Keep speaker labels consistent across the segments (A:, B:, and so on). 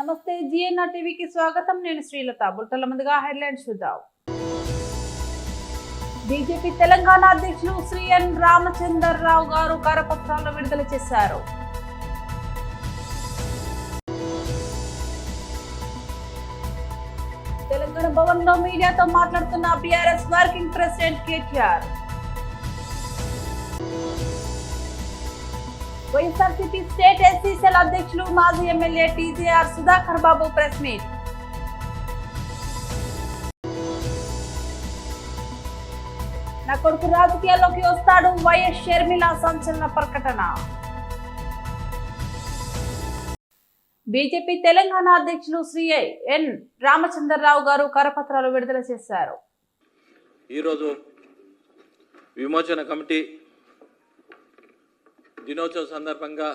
A: నమస్తే జిఎన్ఆర్ టీవీకి స్వాగతం. నేను శ్రీలత. బుట్టల ముందుగా హెడ్లైన్స్ చూద్దాం. బీజేపీ తెలంగాణ అధ్యక్షులు శ్రీ ఎన్ రామచంద్రరావు గారు కరపత్రాలను విడుదల చేశారు. తెలంగాణ భవన్ లో మీడియాతో మాట్లాడుతున్న BRS working president KTR. YSRCP state SC cell అధ్యక్షులు మాజీ ఎమ్మెల్యే టీజేఆర్ సుధాకర్ బాబు ప్రెస్ మీట్. నా కొడుకు రాజకీయాల్లోకి వస్తాడు, వైఎస్ షర్మిల సంచలన ప్రకటన. బీజేపీ తెలంగాణ అధ్యక్షులు శ్రీ ఎన్ రామచంద్రరావు గారు కరపత్రాలు విడుదల చేశారు.
B: ఈరోజు విమోచన కమిటీ దినోత్సవం సందర్భంగా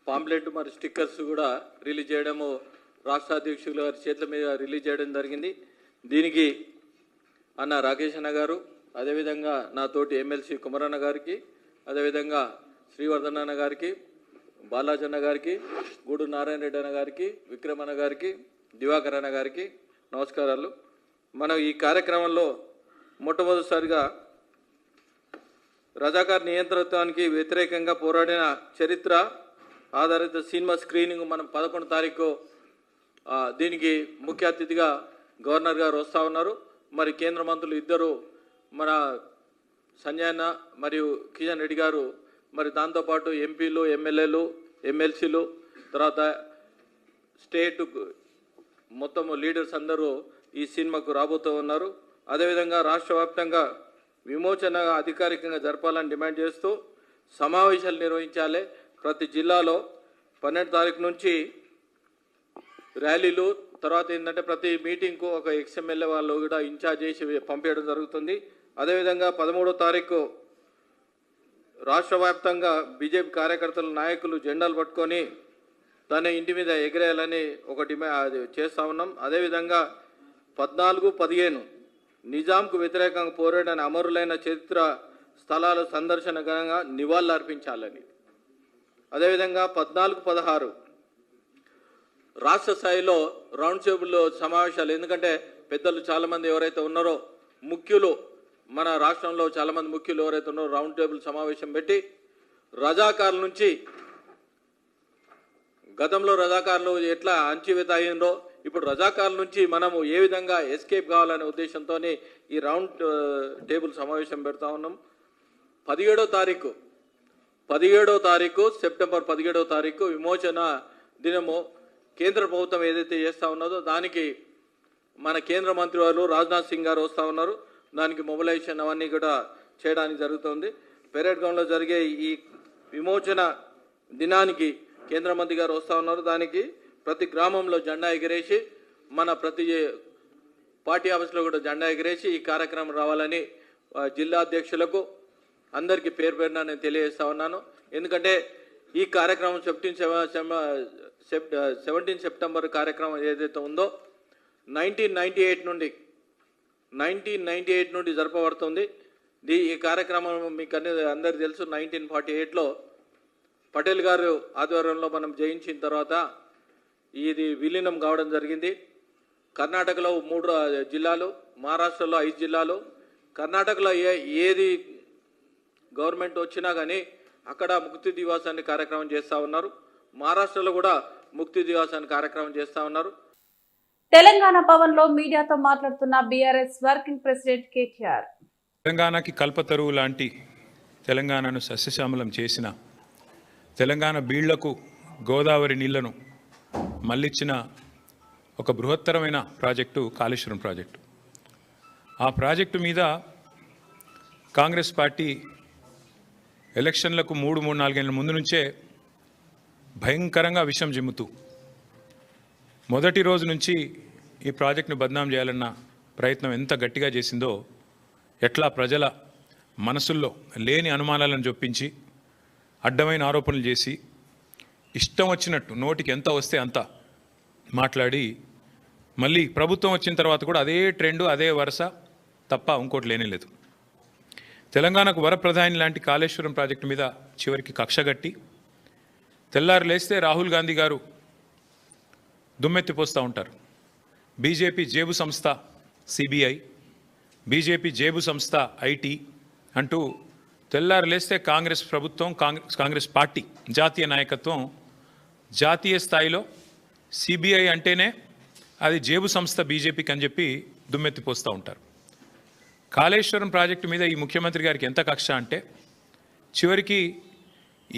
B: పాంప్లెట్ మరియు స్టిక్కర్స్ కూడా రిలీజ్ చేయడము రాష్ట్ర అధ్యక్షుల గారి చేతుల మీద రిలీజ్ చేయడం జరిగింది. దీనికి అన్న రాకేష్ అన్న గారు, అదేవిధంగా నా తోటి ఎమ్మెల్సీ కుమరన్న గారికి, అదేవిధంగా శ్రీవర్ధన్ అన్న గారికి, బాలాజన్న గారికి, గూడు నారాయణ రెడ్డి అన్న గారికి, విక్రమన్న గారికి, దివాకర్ అన్న గారికి నమస్కారాలు. మనం ఈ కార్యక్రమంలో మొట్టమొదటిసారిగా రజాకార్ నియంతృత్వానికి వ్యతిరేకంగా పోరాడిన చరిత్ర ఆధారిత సినిమా స్క్రీనింగ్ మనం 11 తారీఖు దీనికి ముఖ్య అతిథిగా గవర్నర్ గారు వస్తూ ఉన్నారు. మరి కేంద్ర మంత్రులు ఇద్దరు, మన సంజయ్ అన్న మరియు కిషన్ రెడ్డి గారు, మరి దాంతోపాటు ఎంపీలు, ఎమ్మెల్యేలు, ఎమ్మెల్సీలు, తర్వాత స్టేట్ మొత్తం లీడర్స్ అందరూ ఈ సినిమాకు రాబోతూ ఉన్నారు. అదేవిధంగా రాష్ట్ర వ్యాప్తంగా విమోచన అధికారికంగా జరపాలని డిమాండ్ చేస్తూ సమావేశాలు నిర్వహించాలి. ప్రతి జిల్లాలో 12 తారీఖు నుంచి ర్యాలీలు, తర్వాత ఏంటంటే ప్రతి మీటింగ్కు ఒక ఎక్స్ఎమ్మెల్యే వాళ్ళు కూడా ఇన్ఛార్జ్ చేసి పంపించడం జరుగుతుంది. అదేవిధంగా 13వ తారీఖు రాష్ట్ర వ్యాప్తంగా బీజేపీ కార్యకర్తలు, నాయకులు జెండాలు పట్టుకొని తన ఇంటి మీద ఎగిరేయాలని ఒక డిమాండ్ చేస్తూ ఉన్నాం. అదేవిధంగా 14, 15 నిజాంకు వ్యతిరేకంగా పోరాడిన అమరులైన చరిత్ర స్థలాల సందర్శనగా నివాళులు అర్పించాలని, అదేవిధంగా 14, 16 రాష్ట్ర స్థాయిలో రౌండ్ టేబుల్ సమావేశాలు, ఎందుకంటే పెద్దలు చాలామంది ఎవరైతే ఉన్నారో, ముఖ్యులు మన రాష్ట్రంలో చాలామంది ముఖ్యులు ఎవరైతే ఉన్నారో రౌండ్ టేబుల్ సమావేశం పెట్టి రజాకారుల నుంచి, గతంలో రజాకారులు ఎట్లా అణచివేత అయ్యిందో ఇప్పుడు రజాకారుల నుంచి మనము ఏ విధంగా ఎస్కేప్ కావాలనే ఉద్దేశంతో ఈ రౌండ్ టేబుల్ సమావేశం పెడతా ఉన్నాం. 17వ తారీఖు సెప్టెంబర్ 17వ తారీఖు విమోచన దినము కేంద్ర ప్రభుత్వం ఏదైతే చేస్తూ ఉన్నదో దానికి మన కేంద్ర మంత్రి వారు రాజ్నాథ్ సింగ్ గారు వస్తూ ఉన్నారు. దానికి మొబిలైజేషన్ అవన్నీ కూడా చేయడానికి జరుగుతుంది. పెరేడ్ గ్రౌండ్లో జరిగే ఈ విమోచన దినానికి కేంద్ర మంత్రి గారు వస్తూ ఉన్నారు. దానికి ప్రతి గ్రామంలో జెండా ఎగిరేసి, మన ప్రతి పార్టీ ఆఫీస్లో కూడా జెండా ఎగిరేసి ఈ కార్యక్రమం రావాలని జిల్లా అధ్యక్షులకు అందరికీ పేరు పేరున నేను తెలియజేస్తా ఉన్నాను. ఎందుకంటే ఈ కార్యక్రమం 17 సెప్టెంబర్ కార్యక్రమం ఏదైతే ఉందో 1998 నుండి జరపబడుతుంది. ఈ కార్యక్రమం మీకు అందరికీ తెలుసు. 1948లో పటేల్ గారు ఆధ్వర్యంలో మనం జయించిన తర్వాత ఇది విలీనం కావడం జరిగింది. కర్ణాటకలో 3 జిల్లాలు, మహారాష్ట్రలో 5 జిల్లాలు. కర్ణాటకలో ఏది గవర్నమెంట్ వచ్చినా కానీ అక్కడ ముక్తి దివాస్ అనే కార్యక్రమం చేస్తూ ఉన్నారు. మహారాష్ట్రలో కూడా ముక్తి దివాస్ అనే కార్యక్రమం చేస్తూ ఉన్నారు.
A: తెలంగాణ భవన్ లో మీడియాతో మాట్లాడుతున్న బీఆర్ఎస్ వర్కింగ్ ప్రెసిడెంట్ కేటీఆర్.
C: తెలంగాణకి కల్పతరువు లాంటి తెలంగాణను సస్యశ్యామలం చేసిన, తెలంగాణ బీళ్లకు గోదావరి నీళ్లను మళ్ళిచ్చిన ఒక బృహత్తరమైన ప్రాజెక్టు కాళేశ్వరం ప్రాజెక్టు. ఆ ప్రాజెక్టు మీద కాంగ్రెస్ పార్టీ ఎలక్షన్లకు 3-4 ఏళ్ళ ముందు నుంచే భయంకరంగా విషం జిమ్ముతూ మొదటి రోజు నుంచి ఈ ప్రాజెక్టును బద్నాం చేయాలన్న ప్రయత్నం ఎంత గట్టిగా చేసిందో, ఎట్లా ప్రజల మనసుల్లో లేని అనుమానాలను జొప్పించి అడ్డమైన ఆరోపణలు చేసి ఇష్టం వచ్చినట్టు నోటికి ఎంత వస్తే అంత మాట్లాడి మళ్ళీ ప్రభుత్వం వచ్చిన తర్వాత కూడా అదే ట్రెండు, అదే వరుస తప్ప ఇంకోటి లేనేలేదు. తెలంగాణకు వరప్రధాని లాంటి కాళేశ్వరం ప్రాజెక్టు మీద చివరికి కక్షగట్టి తెల్లారు లేస్తే రాహుల్ గాంధీ గారు దుమ్మెత్తిపోస్తూ ఉంటారు. బీజేపీ జేబు సంస్థ సిబిఐ, బీజేపీ జేబు సంస్థ ఐటీ అంటూ తెల్లారు లేస్తే కాంగ్రెస్ ప్రభుత్వం, కాంగ్రెస్ పార్టీ జాతీయ నాయకత్వం జాతీయ స్థాయిలో సిబిఐ అంటేనే అది జేబు సంస్థ బీజేపీకి అని చెప్పి దుమ్మెత్తిపోస్తూ ఉంటారు. కాళేశ్వరం ప్రాజెక్టు మీద ఈ ముఖ్యమంత్రి గారికి ఎంత కక్ష అంటే చివరికి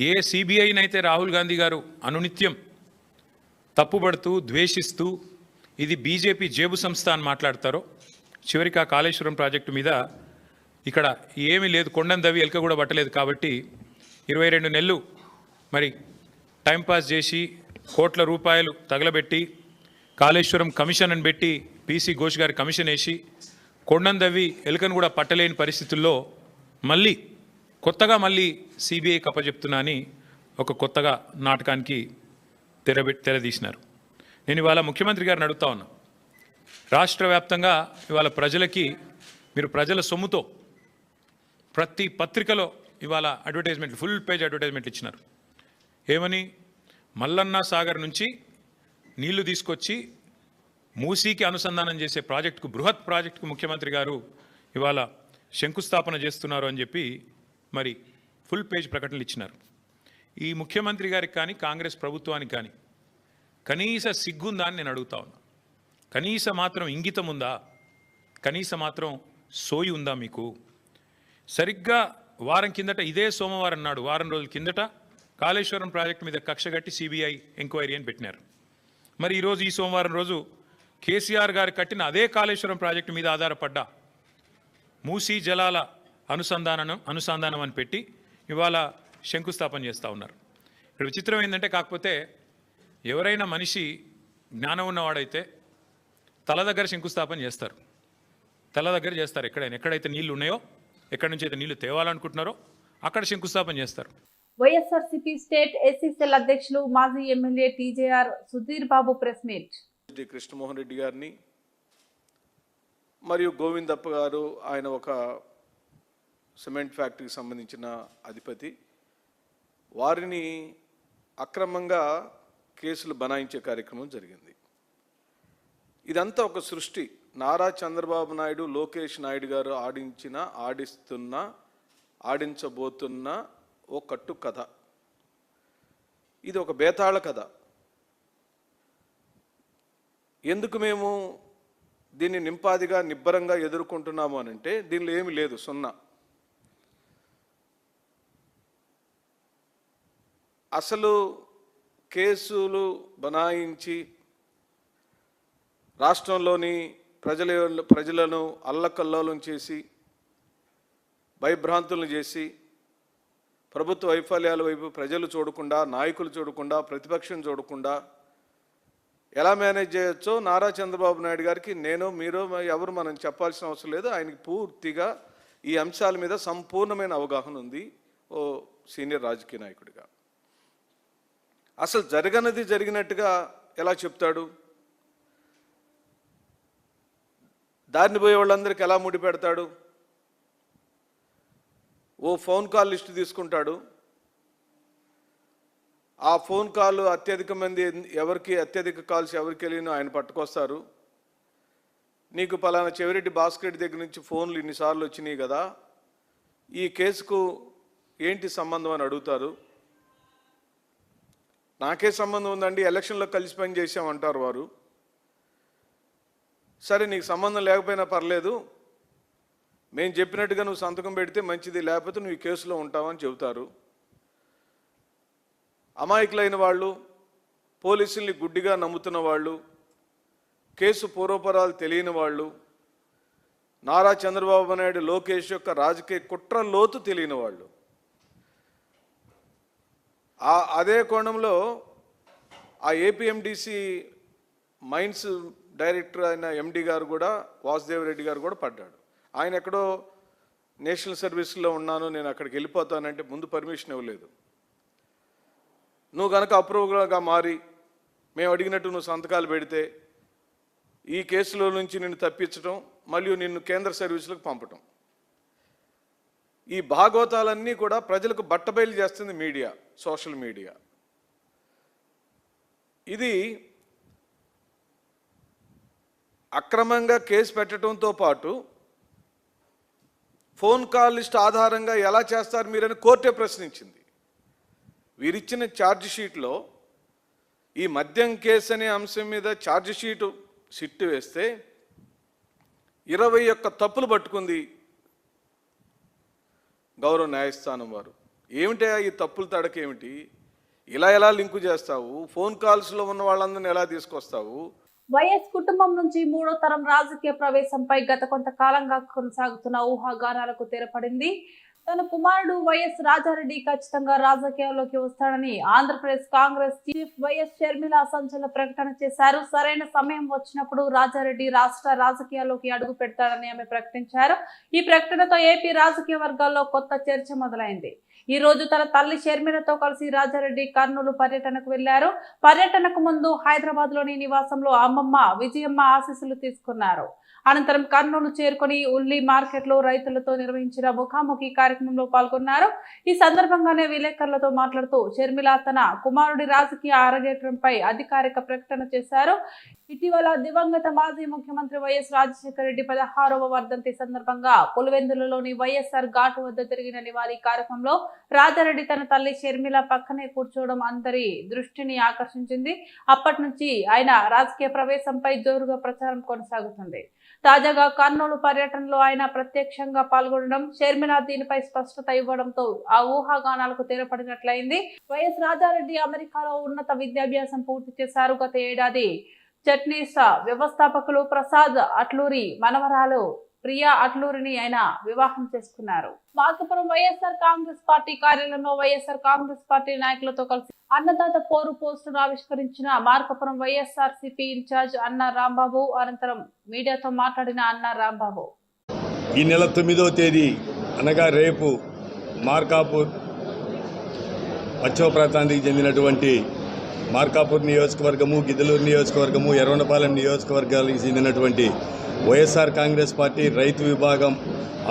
C: ఏ సిబిఐనైతే రాహుల్ గాంధీ గారు అనునిత్యం తప్పుపడుతూ ద్వేషిస్తూ ఇది బీజేపీ జేబు సంస్థ అని మాట్లాడతారో, చివరికి ఆ కాళేశ్వరం ప్రాజెక్టు మీద ఇక్కడ ఏమీ లేదు, కొండను దవ్వి ఎలక కూడా పట్టలేదు కాబట్టి 22 నెలలు మరి టైంపాస్ చేసి కోట్ల రూపాయలు తగలబెట్టి కాళేశ్వరం కమిషన్ అని పెట్టి పీసీ ఘోష్ గారి కమిషన్ వేసి కొండను దవ్వి ఎలుకను కూడా పట్టలేని పరిస్థితుల్లో మళ్ళీ కొత్తగా సిబిఐ కప్పచెప్తున్నా అని ఒక కొత్తగా నాటకానికి తెరదీసినారు. నేను ఇవాళ ముఖ్యమంత్రి గారిని అడుగుతా ఉన్నా, రాష్ట్ర వ్యాప్తంగా ఇవాళ ప్రజలకి మీరు ప్రజల సొమ్ముతో ప్రతి పత్రికలో ఇవాళ అడ్వర్టైజ్మెంట్లు, ఫుల్ పేజ్ అడ్వర్టైజ్మెంట్లు ఇచ్చినారు. ఏమని? మల్లన్న సాగర్ నుంచి నీళ్లు తీసుకొచ్చి మూసీకి అనుసంధానం చేసే ప్రాజెక్టుకు, బృహత్ ప్రాజెక్టుకు ముఖ్యమంత్రి గారు ఇవాళ శంకుస్థాపన చేస్తున్నారు అని చెప్పి మరి ఫుల్ పేజ్ ప్రకటనలు ఇచ్చినారు. ఈ ముఖ్యమంత్రి గారికి కానీ కాంగ్రెస్ ప్రభుత్వానికి కానీ కనీస సిగ్గుందా అని నేను అడుగుతా ఉన్నా. కనీస మాత్రం ఇంగితం ఉందా? కనీస మాత్రం సోయి ఉందా మీకు? సరిగ్గా వారం కిందట, ఇదే సోమవారం నాడు, వారం రోజుల కిందట కాళేశ్వరం ప్రాజెక్టు మీద కక్షగట్టి సిబిఐ ఎంక్వైరీ అని పెట్టినారు. మరి ఈరోజు ఈ సోమవారం రోజు కేసీఆర్ గారు కట్టిన అదే కాళేశ్వరం ప్రాజెక్టు మీద ఆధారపడ్డ మూసీ జలాల అనుసంధానం అని పెట్టి ఇవాళ శంకుస్థాపన చేస్తూ ఉన్నారు. ఇక్కడ విచిత్రం ఏంటంటే, కాకపోతే ఎవరైనా మనిషి జ్ఞానం ఉన్నవాడైతే తల దగ్గర శంకుస్థాపన చేస్తారు, తల దగ్గర చేస్తారు. ఎక్కడైతే నీళ్లు ఉన్నాయో, ఎక్కడి నుంచి అయితే నీళ్లు తేవాలనుకుంటున్నారో అక్కడ శంకుస్థాపన చేస్తారు.
A: వైఎస్ఆర్సీపీ స్టేట్ ఎస్సీసీఎల్ అధ్యక్షులు మాజీ MLA TJR Sudheer Babu press meet.
D: Krishnamohan Reddy గారిని మరియు గోవిందప్ప గారు, ఆయన ఒక సిమెంట్ ఫ్యాక్టరీకి సంబంధించిన అధిపతి, వారిని అక్రమంగా కేసులు బనాయించే కార్యక్రమం జరిగింది. ఇదంతా ఒక సృష్టి. నారా చంద్రబాబు నాయుడు, లోకేష్ నాయుడు గారు ఆడించబోతున్న ఓ కట్టు కథ. ఇది ఒక బేతాళ కథ. ఎందుకు మేము దీన్ని నింపాదిగా నిబ్బరంగా ఎదుర్కొంటున్నాము అనంటే, దీనిలో ఏమి లేదు, సున్నా. అసలు కేసులు బనాయించి రాష్ట్రంలోని ప్రజలను అల్లకల్లోలం చేసి, భయభ్రాంతులను చేసి, ప్రభుత్వ వైఫల్యాల వైపు ప్రజలు చూడకుండా, నాయకులు చూడకుండా, ప్రతిపక్షం చూడకుండా ఎలా మేనేజ్ చేయొచ్చో నారా చంద్రబాబు నాయుడు గారికి మీరు ఎవరు మనం చెప్పాల్సిన అవసరం లేదు. ఆయనకి పూర్తిగా ఈ అంశాల మీద సంపూర్ణమైన అవగాహన ఉంది ఓ సీనియర్ రాజకీయ నాయకుడిగా. అసలు జరగనది జరిగినట్టుగా ఎలా చెప్తాడు? దారిని పోయే వాళ్ళందరికీ ఎలా ముడి పెడతాడు? ఓ ఫోన్ కాల్ లిస్టు తీసుకుంటాడు. ఆ ఫోన్ కాల్ అత్యధిక కాల్స్ ఎవరికి వెళ్ళినో ఆయన పట్టుకొస్తారు. నీకు పలానా చెవిరెడ్డి భాస్కర్ రెడ్డి దగ్గర నుంచి ఫోన్లు ఇన్నిసార్లు వచ్చినాయి కదా, ఈ కేసుకు ఏంటి సంబంధం అని అడుగుతారు. నాకే సంబంధం ఉందండి, ఎలక్షన్లో కలిసి పని చేసామంటారు వారు. సరే, నీకు సంబంధం లేకపోయినా పర్లేదు, మేము చెప్పినట్టుగా నువ్వు సంతకం పెడితే మంచిది, లేకపోతే నువ్వు ఈ కేసులో ఉంటావని చెబుతారు. అమాయకులైన వాళ్ళు, పోలీసుల్ని గుడ్డిగా నమ్ముతున్న వాళ్ళు, కేసు పూర్వపరాలు తెలియని వాళ్ళు, నారా చంద్రబాబు నాయుడు, లోకేష్ యొక్క రాజకీయ కుట్ర లోతు తెలియని వాళ్ళు. అదే కోణంలో ఆ ఏపీఎండిసి మైన్స్ డైరెక్టర్ అయిన ఎండి గారు కూడా, వాసుదేవ్ రెడ్డి గారు కూడా పడ్డాడు. ఆయన ఎక్కడో నేషనల్ సర్వీస్లో ఉన్నాను, నేను అక్కడికి వెళ్ళిపోతానంటే ముందు పర్మిషన్ ఇవ్వలేదు. నువ్వు కనుక అప్రూవల్గా మారి మేము అడిగినట్టు నువ్వు సంతకాలు పెడితే ఈ కేసులో నుంచి నిన్ను తప్పించడం, మరియు నిన్ను కేంద్ర సర్వీసులకు పంపటం. ఈ భాగవతాలన్నీ కూడా ప్రజలకు బట్టబయలు చేస్తుంది మీడియా, సోషల్ మీడియా. ఇది అక్రమంగా కేసు పెట్టడంతో పాటు ఫోన్ కాల్ లిస్ట్ ఆధారంగా ఎలా చేస్తారు మీరని కోర్టే ప్రశ్నించింది. వీరిచ్చిన ఛార్జ్ షీట్లో ఈ మద్యం కేసు అనే అంశం మీద ఛార్జ్ షీటు సిట్టు వేస్తే 21 తప్పులు పట్టుకుంది గౌరవ న్యాయస్థానం వారు. ఏమిటా ఈ తప్పుల తడకేమిటి? ఎలా లింకు చేస్తావు? ఫోన్ కాల్స్లో ఉన్న వాళ్ళందరినీ ఎలా తీసుకొస్తావు?
A: వైఎస్ కుటుంబం నుంచి 3వ తరం రాజకీయ ప్రవేశంపై గత కొంతకాలంగా కొనసాగుతున్న ఊహాగానాలకు తెరపడింది. తన కుమారుడు వైఎస్ రాజారెడ్డి ఖచ్చితంగా రాజకీయాల్లోకి వస్తాడని ఆంధ్రప్రదేశ్ కాంగ్రెస్ చీఫ్ వైఎస్ షర్మిల సంచలన ప్రకటన చేశారు. సరైన సమయం వచ్చినప్పుడు రాజారెడ్డి రాష్ట్ర రాజకీయాల్లోకి అడుగు పెడతాడని ఆమె ప్రకటించారు. ఈ ప్రకటనతో ఏపీ రాజకీయ వర్గాల్లో కొత్త చర్చ మొదలైంది. ఈ రోజు తన తల్లి షర్మిలతో కలిసి రాజారెడ్డి కర్నూలు పర్యటనకు వెళ్లారు. పర్యటనకు ముందు హైదరాబాద్ లోని నివాసంలో అమ్మమ్మ విజయమ్మ ఆశీస్సులు తీసుకున్నారు. అనంతరం కర్నూలు చేరుకుని ఉల్లి మార్కెట్ లో రైతులతో నిర్వహించిన ముఖాముఖి కార్యక్రమంలో పాల్గొన్నారు. ఈ సందర్భంగానే విలేకరులతో మాట్లాడుతూ షర్మిల తన కుమారుడి రాజకీయ అరంగేట్రంపై అధికారిక ప్రకటన చేశారు. ఇటీవల దివంగత మాజీ ముఖ్యమంత్రి వైఎస్ రాజశేఖర రెడ్డి 16వ వర్ధంతి సందర్భంగా పులివెందులలోని వైఎస్ఆర్ ఘాటు వద్ద జరిగిన నివాళి కార్యక్రమంలో రాజారెడ్డి తన తల్లి షర్మిల పక్కనే కూర్చోవడం అందరి దృష్టిని ఆకర్షించింది. అప్పటి నుంచి ఆయన రాజకీయ ప్రవేశంపై జోరుగా ప్రచారం కొనసాగుతుంది. తాజాగా కర్నూలు పర్యటనలో ఆయన ప్రత్యక్షంగా పాల్గొనడం, షర్మిల దీనిపై స్పష్టత ఇవ్వడంతో ఆ ఊహాగానాలకు తెరపడినట్లయింది. వైఎస్ రాజారెడ్డి అమెరికాలో ఉన్నత విద్యాభ్యాసం పూర్తి చేశారు. గత ఏడాది చట్నీస్ వ్యవస్థాపకులు ప్రసాద్ అట్లూరి మనవరాలు ప్రియా అట్లూరిని ఆయన వివాహం చేసుకున్నారు. మార్కాపురం వైఎస్ఆర్ కాంగ్రెస్ పార్టీ కార్యాలయంలో వైఎస్ఆర్ కాంగ్రెస్ పార్టీ నాయకులతో కలిసి అన్నదాత పోరు పోస్టును ఆవిష్కరించిన మార్కాపురం వైఎస్ఆర్సీపీ ఇన్ఛార్జ్ అన్న రాంబాబు. అనంతరం మీడియాతో మాట్లాడిన అన్న రాంబాబు,
E: ఈ నెల 9వ తేదీ అనగా రేపు మార్కాపూర్ పశ్చిమ ప్రాంతానికి చెందినటువంటి మార్కాపూర్ నియోజకవర్గము, గిద్దలూరు నియోజకవర్గము, ఎర్రవనపాలెం నియోజకవర్గాలకు చెందినటువంటి వైఎస్ఆర్ కాంగ్రెస్ పార్టీ రైతు విభాగం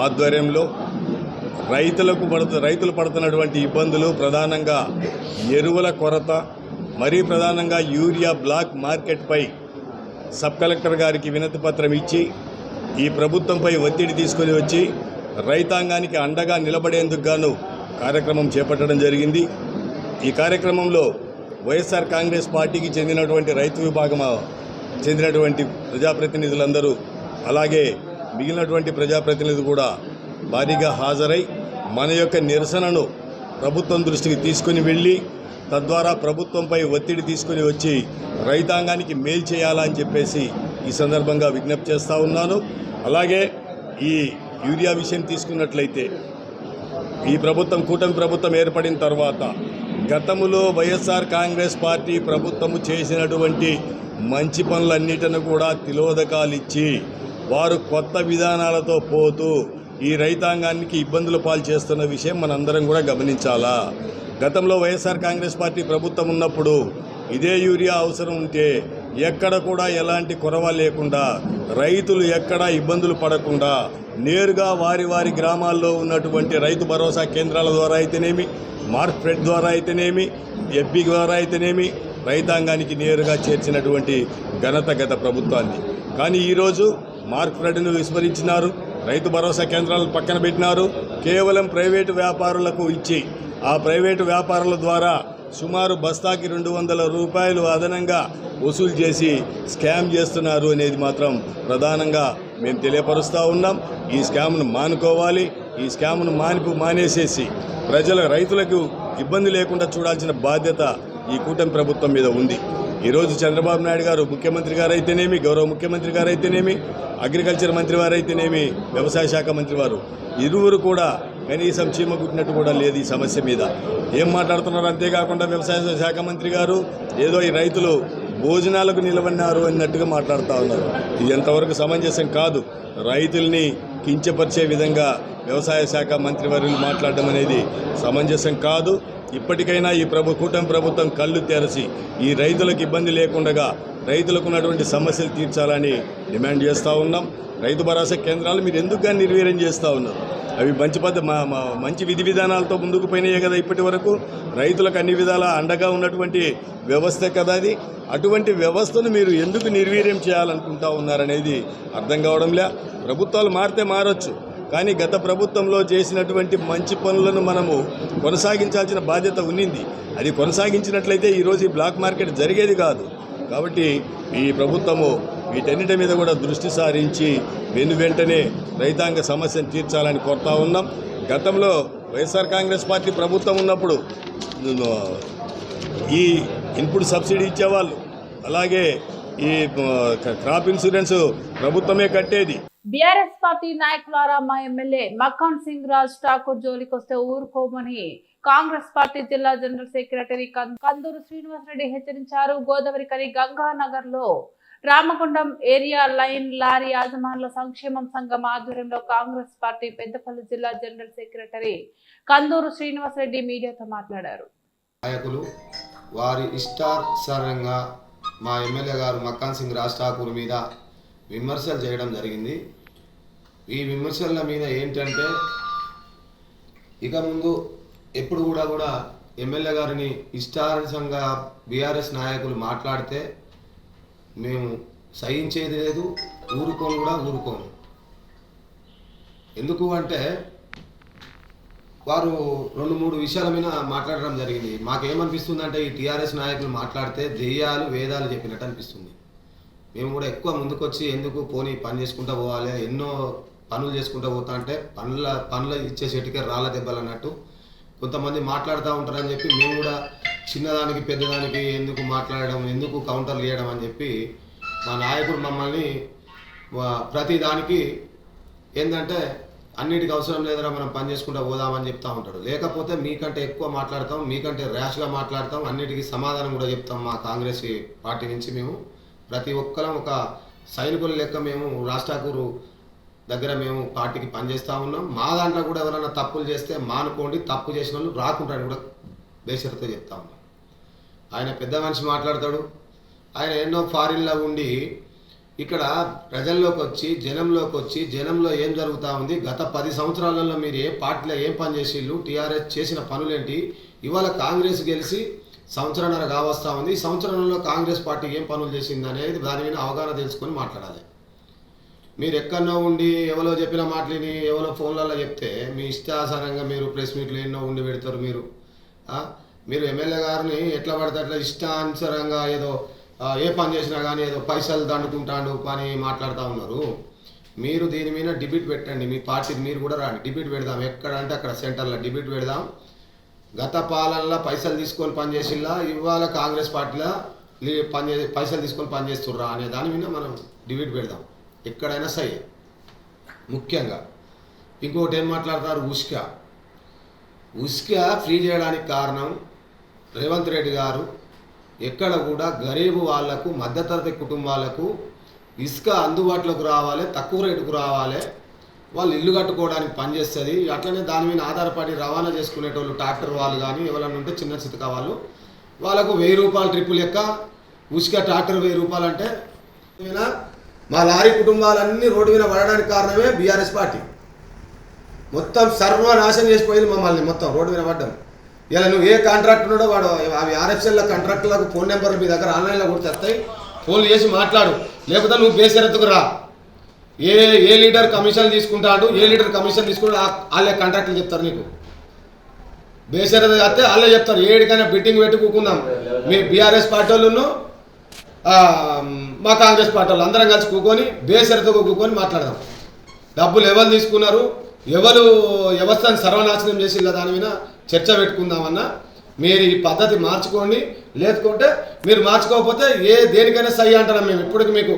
E: ఆధ్వర్యంలో రైతులు పడుతున్నటువంటి ఇబ్బందులు, ప్రధానంగా ఎరువుల కొరత, మరీ ప్రధానంగా యూరియా బ్లాక్ మార్కెట్పై సబ్ కలెక్టర్ గారికి వినతి పత్రం ఇచ్చి ఈ ప్రభుత్వంపై ఒత్తిడి తీసుకొని వచ్చి రైతాంగానికి అండగా నిలబడేందుకు గాను కార్యక్రమం చేపట్టడం జరిగింది. ఈ కార్యక్రమంలో వైఎస్ఆర్ కాంగ్రెస్ పార్టీకి చెందినటువంటి రైతు విభాగం చెందినటువంటి ప్రజాప్రతినిధులందరూ, అలాగే మిగిలినటువంటి ప్రజాప్రతినిధులు కూడా భారీగా హాజరై మన యొక్క నిరసనను ప్రభుత్వం దృష్టికి తీసుకుని వెళ్ళి తద్వారా ప్రభుత్వంపై ఒత్తిడి తీసుకుని వచ్చి రైతాంగానికి మేలు చేయాలని చెప్పేసి ఈ సందర్భంగా విజ్ఞప్తి చేస్తూ ఉన్నాను. అలాగే ఈ యూరియా విషయం తీసుకున్నట్లయితే ఈ ప్రభుత్వం, కూటమి ప్రభుత్వం ఏర్పడిన తర్వాత గతంలో వైఎస్ఆర్ కాంగ్రెస్ పార్టీ ప్రభుత్వము చేసినటువంటి మంచి పనులన్నిటిని కూడా తిలోదకాలిచ్చి వారు కొత్త విధానాలతో పోతూ ఈ రైతాంగానికి ఇబ్బందులు పాలు చేస్తున్న విషయం మనందరం కూడా గమనించాలా. గతంలో వైఎస్ఆర్ కాంగ్రెస్ పార్టీ ప్రభుత్వం ఉన్నప్పుడు ఇదే యూరియా అవసరం ఉంటే ఎక్కడ కూడా ఎలాంటి కొరవ లేకుండా, రైతులు ఎక్కడ ఇబ్బందులు పడకుండా నేరుగా వారి గ్రామాల్లో ఉన్నటువంటి రైతు భరోసా కేంద్రాల ద్వారా అయితేనేమి, మార్కెట్ ద్వారా అయితేనేమి, ఎఫ్బి ద్వారా అయితేనేమి రైతాంగానికి నేరుగా చేర్చినటువంటి ఘనత గత ప్రభుత్వాన్ని. కానీ ఈరోజు మార్కెట్ను విస్మరించినారు, రైతు భరోసా కేంద్రాలను పక్కన పెట్టినారు. కేవలం ప్రైవేటు వ్యాపారులకు ఇచ్చి ఆ ప్రైవేటు వ్యాపారుల ద్వారా సుమారు బస్తాకి 200 రూపాయలు అదనంగా వసూలు చేసి స్కామ్ చేస్తున్నారు అనేది మాత్రం ప్రధానంగా మేము తెలియపరుస్తూ ఉన్నాం. ఈ స్కామ్ను మానుకోవాలి. ఈ స్కామ్ను మానేసేసి రైతులకు ఇబ్బంది లేకుండా చూడాల్సిన బాధ్యత ఈ కూటమి ప్రభుత్వం మీద ఉంది. ఈరోజు చంద్రబాబు నాయుడు గారు ముఖ్యమంత్రి గారు అయితేనేమి, గౌరవ ముఖ్యమంత్రి గారు అయితేనేమి, అగ్రికల్చర్ మంత్రి వారు అయితేనేమి, వ్యవసాయ శాఖ మంత్రి వారు ఇరువురు కూడా కనీసం చీమ కుట్టినట్టు కూడా లేదు ఈ సమస్య మీద. ఏం మాట్లాడుతున్నారు? అంతేకాకుండా వ్యవసాయ శాఖ మంత్రి గారు ఏదో ఈ రైతులు భోజనాలకు నిలబడినారు అన్నట్టుగా మాట్లాడుతూ ఉన్నారు. ఇది ఎంతవరకు సమంజసం కాదు. రైతుల్ని కించపరిచే విధంగా వ్యవసాయ శాఖ మంత్రివర్యులు మాట్లాడడం అనేది సమంజసం కాదు. ఇప్పటికైనా ఈ కూటమి ప్రభుత్వం కళ్ళు తెరచి ఈ రైతులకు ఇబ్బంది లేకుండా రైతులకు ఉన్నటువంటి సమస్యలు తీర్చాలని డిమాండ్ చేస్తూ ఉన్నాం. రైతు భరోసా కేంద్రాలు మీరు ఎందుకు కానీ నిర్వీర్యం చేస్తూ ఉన్నారు? అవి మంచి మంచి విధి విధానాలతో ముందుకు పోయినాయే కదా ఇప్పటి వరకు. రైతులకు అన్ని విధాల అండగా ఉన్నటువంటి వ్యవస్థ కదా అది. అటువంటి వ్యవస్థను మీరు ఎందుకు నిర్వీర్యం చేయాలనుకుంటా ఉన్నారనేది అర్థం కావడంలే. ప్రభుత్వాలు మారితే మారొచ్చు, కానీ గత ప్రభుత్వంలో చేసినటువంటి మంచి పనులను మనము కొనసాగించాల్సిన బాధ్యత ఉన్నింది. అది కొనసాగించినట్లయితే ఈరోజు ఈ బ్లాక్ మార్కెట్ జరిగేది కాదు. కాబట్టి ఈ ప్రభుత్వము వీటన్నిటి మీద కూడా దృష్టి సారించి వెంటనే రైతాంగ సమస్యను తీర్చాలని కోరుతా ఉన్నాం. గతంలో వైఎస్ఆర్ కాంగ్రెస్ పార్టీ ప్రభుత్వం ఉన్నప్పుడు ఈ ఇన్పుట్ సబ్సిడీ ఇచ్చేవాళ్ళు, అలాగే ఈ క్రాప్ ఇన్సూరెన్స్ ప్రభుత్వమే కట్టేది.
A: బీఆర్ఎస్ పార్టీ నాయకులారా, మా ఎమ్మెల్యే మక్కాన్ సింగ్ రాజ్ ఠాకూర్ జోలికొస్తే ఊరుకోమని కాంగ్రెస్ పార్టీ జిల్లా జనరల్ సెక్రటరీ కందూరు శ్రీనివాసరెడ్డి హెచ్చరించారు. గోదావరికని గంగానగర్ లో రామగుండం ఏరియా లైన్ లారీ యాజమానుల సంక్షేమం సంఘం ఆధ్వర్యంలో కాంగ్రెస్ పార్టీ పెద్దపల్లి జిల్లా జనరల్ సెక్రటరీ కందూరు శ్రీనివాసరెడ్డి మీడియాతో మాట్లాడారు.
F: నాయకులు వారి ఇష్టానుసారంగా మా ఎమ్మెల్యే గారు మక్కాన్ సింగ్ రాజ్ ఠాకూర్ మీద విమర్శలు చేయడం జరిగింది. ఈ విమర్శల మీద ఏంటంటే ఇక ముందు ఎప్పుడు కూడా ఎమ్మెల్యే గారిని ఇష్టానుసారంగా బీఆర్ఎస్ నాయకులు మాట్లాడితే మేము సహించేది లేదు, ఊరుకోను. ఎందుకు అంటే వారు 2-3 విషయాల మీద మాట్లాడడం జరిగింది. మాకేమనిపిస్తుంది అంటే ఈ టీఆర్ఎస్ నాయకులు మాట్లాడితే దెయ్యాలు వేదాలు చెప్పినట్టు అనిపిస్తుంది. మేము కూడా ఎక్కువ ముందుకొచ్చి ఎందుకు పోనీ పని చేసుకుంటూ పోవాలి, ఎన్నో పనులు చేసుకుంటూ పోతా అంటే పనులు ఇచ్చే చెట్టుకే రాళ్ళ దెబ్బలు అన్నట్టు కొంతమంది మాట్లాడుతూ ఉంటారని చెప్పి మేము కూడా చిన్నదానికి పెద్దదానికి ఎందుకు మాట్లాడడం, ఎందుకు కౌంటర్లు ఇవ్వడం అని చెప్పి మా నాయకుడు మమ్మల్ని ప్రతి దానికి ఏంటంటే అన్నిటికీ అవసరం లేదురా మనం పని చేసుకుంటూ పోదామని చెప్తూ ఉంటాడు. లేకపోతే మీకంటే ఎక్కువ మాట్లాడతాం, మీకంటే ర్యాష్గా మాట్లాడతాం, అన్నిటికీ సమాధానం కూడా చెప్తాం. మా కాంగ్రెస్ పార్టీ నుంచి మేము ప్రతి ఒక్కరం ఒక సైనికుల లెక్క మేము రాజ్ ఠాకూర్ దగ్గర మేము పార్టీకి పనిచేస్తూ ఉన్నాం. మా దాంట్లో కూడా ఎవరైనా తప్పులు చేస్తే మానుకోండి, తప్పు చేసిన వాళ్ళు రాకుంటారని కూడా బేషరతో చెప్తా ఉన్నాం. ఆయన పెద్ద మనిషి మాట్లాడతాడు. ఆయన ఎన్నో ఫారిన్లో ఉండి ఇక్కడ ప్రజల్లోకి వచ్చి జనంలో ఏం జరుగుతూ ఉంది, గత 10 సంవత్సరాలలో మీరు ఏ పార్టీలో ఏం పని చేసిళ్ళు, టీఆర్ఎస్ చేసిన పనులేంటి, ఇవాళ కాంగ్రెస్ గెలిచి సంవత్సరంన్నర కావస్తూ ఉంది, ఈ సంవత్సరంలో కాంగ్రెస్ పార్టీ ఏం పనులు చేసింది అనేది దాని మీద అవగాహన తెలుసుకొని మాట్లాడాలి. మీరు ఎక్కడో ఉండి ఎవరో చెప్పిన మాటలని ఎవరో ఫోన్లలో చెప్తే మీ ఇష్టానుసారంగా మీరు ప్రెస్ మీట్లు ఎన్నో ఉండి పెడతారు. మీరు ఎమ్మెల్యే గారిని ఎట్లా పడితే అట్లా ఇష్టానుసారంగా ఏదో ఏ పని చేసినా కానీ ఏదో పైసలు దండుకుంటాడు పని మాట్లాడుతూ ఉన్నారు. మీరు దీని మీద డిబేట్ పెట్టండి, మీ పార్టీకి మీరు కూడా రాండి, డిబేట్ పెడదాం. ఎక్కడ అంటే అక్కడ సెంటర్లో డిబేట్ పెడదాం. గత పాలనలో పైసలు తీసుకొని పనిచేసిలా, ఇవాళ కాంగ్రెస్ పార్టీలో పైసలు తీసుకొని పనిచేస్తుర్రా అనే దాని మీద మనం డిబేట్ పెడదాం. ఎక్కడైనా సరే ముఖ్యంగా ఇంకోటి ఏం మాట్లాడతారు, ఉస్కా ఫ్రీ చేయడానికి కారణం రేవంత్ రెడ్డి గారు ఎక్కడ కూడా గరీబు వాళ్లకు, మధ్యతరగతి కుటుంబాలకు ఇసుక అందుబాటులోకి రావాలి, తక్కువ రేటుకు రావాలి, వాళ్ళు ఇల్లు కట్టుకోవడానికి పనిచేస్తుంది. అట్లనే దాని మీద ఆధారపడి రవాణా చేసుకునేటోళ్ళు ట్రాక్టర్ వాళ్ళు కానీ ఎవరైనా ఉంటే చిన్న చితక వాళ్ళకు 1000 రూపాయల ట్రిప్పు లెక్క ఉసుక ట్రాక్టర్ 1000 రూపాయలు అంటే మా లారీ కుటుంబాలన్నీ రోడ్డు మీద పడడానికి కారణమే బీఆర్ఎస్ పార్టీ. మొత్తం సర్వనాశనం చేసిపోయింది మమ్మల్ని, మొత్తం రోడ్డు మీద పడ్డాం. ఇలా నువ్వు ఏ కాంట్రాక్ట్ ఉన్నాడో వాడు అవి ఆర్ఎఫ్ఎల్ల కాంట్రాక్టులకు ఫోన్ నెంబర్లు మీ దగ్గర ఆన్లైన్లో కూడా తెస్తాయి, ఫోన్లు చేసి మాట్లాడు. లేకపోతే నువ్వు బేషరతుకు రా. ఏ లీటర్ కమిషన్ తీసుకుంటాడు, ఏ లీటర్ కమిషన్ తీసుకుంటాడు వాళ్ళే కాంట్రాక్టులు చెప్తారు నీకు. బేషరతు అయితే వాళ్ళే చెప్తారు. ఏడికైనా బిట్టింగ్ పెట్టి కూకుందాం. మీ బీఆర్ఎస్ పార్టీ వాళ్ళు మా కాంగ్రెస్ పార్టీ వాళ్ళు అందరం కలిసి కూకొని బేషరతుగా కూకొని మాట్లాడదాం. డబ్బులు ఎవరు తీసుకున్నారు, ఎవరు వ్యవస్థను సర్వనాశనం చేసి దాని మీద చర్చ పెట్టుకుందామన్నా. మీరు ఈ పద్ధతి మార్చుకోండి, లేకుంటే మీరు మార్చుకోకపోతే దేనికైనా సై అంటారా. మేము ఇప్పటికి మీకు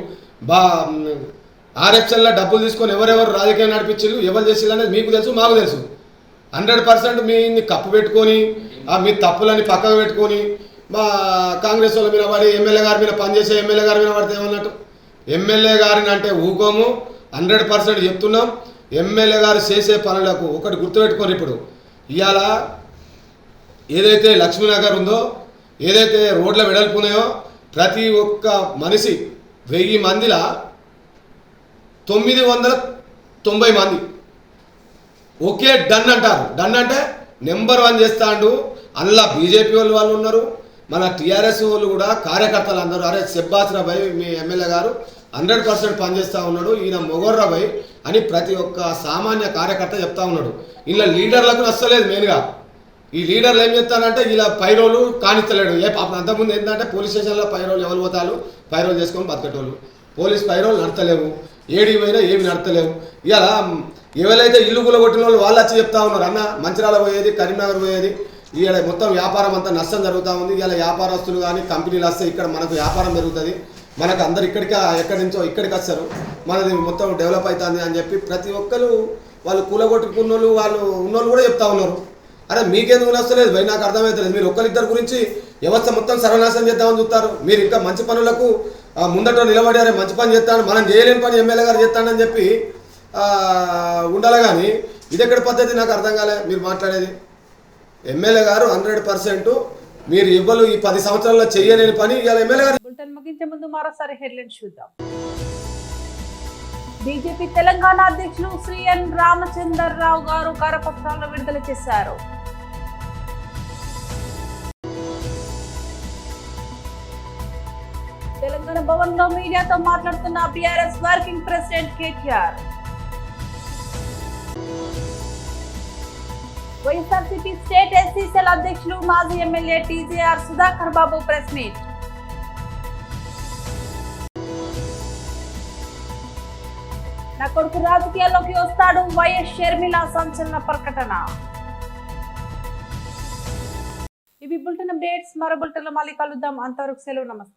F: ఆర్ఎఫ్ఎల్లో డబ్బులు తీసుకొని ఎవరెవరు రాజకీయం నడిపించారు, ఎవరు చేసిల్లు అనేది మీకు తెలుసు, మాకు తెలుసు. 100% మీ కప్పు పెట్టుకొని మీ తప్పులని పక్కకు పెట్టుకొని మా కాంగ్రెస్ వాళ్ళ మీద పడి ఎమ్మెల్యే గారి మీద పనిచేసే ఎమ్మెల్యే గారి మీద పడితే ఏమన్నట్టు. ఎమ్మెల్యే గారిని అంటే ఊకోము, 100% చెప్తున్నాం. ఎమ్మెల్యే గారు చేసే పనులకు ఒకటి గుర్తుపెట్టుకొని, ఇప్పుడు ఇవాళ ఏదైతే లక్ష్మీనగర్ ఉందో, ఏదైతే రోడ్ల వెడల్పున్నాయో ప్రతి ఒక్క మనిషి 1000 మందిలా 990 మంది ఒకే డన్ అంటారు. డన్ అంటే నెంబర్ 1 చేస్తాడు. అందులో బీజేపీ వాళ్ళు ఉన్నారు, మన టీఆర్ఎస్ వాళ్ళు కూడా కార్యకర్తలు అందరూ అరే సెబ్బాస్రా భాయ్ మీ ఎమ్మెల్యే గారు 100% పనిచేస్తూ ఉన్నాడు, ఈయన మొగర్రా భాయ్ అని ప్రతి ఒక్క సామాన్య కార్యకర్త చెప్తా ఉన్నాడు. ఇలా లీడర్లకు నచ్చలేదు. మెయిన్గా ఈ లీడర్లు ఏం చేస్తారంటే ఇలా పైరోలు కానిస్తలేడు. పాపం అంతకుముందు ఏంటంటే పోలీస్ స్టేషన్లో పైరోలు ఎవరు పోతారు, పైరోలు చేసుకొని బతకటోళ్ళు. పోలీస్ పైరోలు నడతలేవు, ఏడికి పోయినా ఏమి నడతలేవు. ఇలా ఎవరైతే ఇల్లు కూలగొట్టిన వాళ్ళు వచ్చి చెప్తా ఉన్నారు, అన్న మంచిర్యాల పోయేది, కరీంనగర్ పోయేది, ఇలా మొత్తం వ్యాపారం అంతా నష్టం జరుగుతూ ఉంది. ఇలా వ్యాపారస్తులు కానీ కంపెనీలు వస్తే ఇక్కడ మనకు వ్యాపారం పెరుగుతుంది, మనకు అందరు ఇక్కడికి ఎక్కడి నుంచో ఇక్కడికి వస్తారు, మనది మొత్తం డెవలప్ అవుతుంది అని చెప్పి ప్రతి ఒక్కరు వాళ్ళు కూలగొట్టుకున్న వాళ్ళు ఉన్నోళ్ళు కూడా చెప్తా ఉన్నారు. అరే మీకెందుకు నచ్చలేదు భయ్, నాకు అర్థమవుతలేదు. మీరు ఒక్కరిద్దరి గురించి వ్యవస్థ మొత్తం సర్వనాశనం చేద్దామని చూస్తారు. మీరు ఇంకా మంచి పనులకు ముందట నిలబడారే, మంచి పని చేస్తాను, మనం చేయలేని పని ఎమ్మెల్యే గారు చేస్తానని చెప్పి ఉండాలి. కానీ ఇది ఎక్కడ పద్ధతి నాకు అర్థం కాలే మీరు మాట్లాడేది. ఎమ్మెల్యే గారు 100% మీరు ఇవ్వలు ఈ 10 సంవత్సరాల్లో చేయలేని పని ఇవాళ ఎమ్మెల్యే గారు.
A: బులెటిన్ ముగించే ముందు మరోసారి హెడ్లైన్స్ చూద్దాం. బీజేపీ తెలంగాణ అధ్యక్షులు శ్రీ ఎన్ రామచంద్రరావు గారు కరపత్రాలను విడుదల చేశారు. తెలంగాణ భవన్ లో మీడియాతో మాట్లాడుతున్న BRS working president KTR. YSRCP state SC cell అధ్యక్షులు మాజీ ఎమ్మెల్యే టీజేఆర్ సుధాకర్ బాబు ప్రెస్ మీట్. నా కొడుకు రాజకీయాల్లోకి వస్తాడు, వైఎస్ షర్మిల సంచలన ప్రకటన. ఇవి బులెటిన్ అప్డేట్స్. మరో బులెటిన్లో మళ్ళీ కలుద్దాం. అంతవరకు సెలవు, నమస్తే.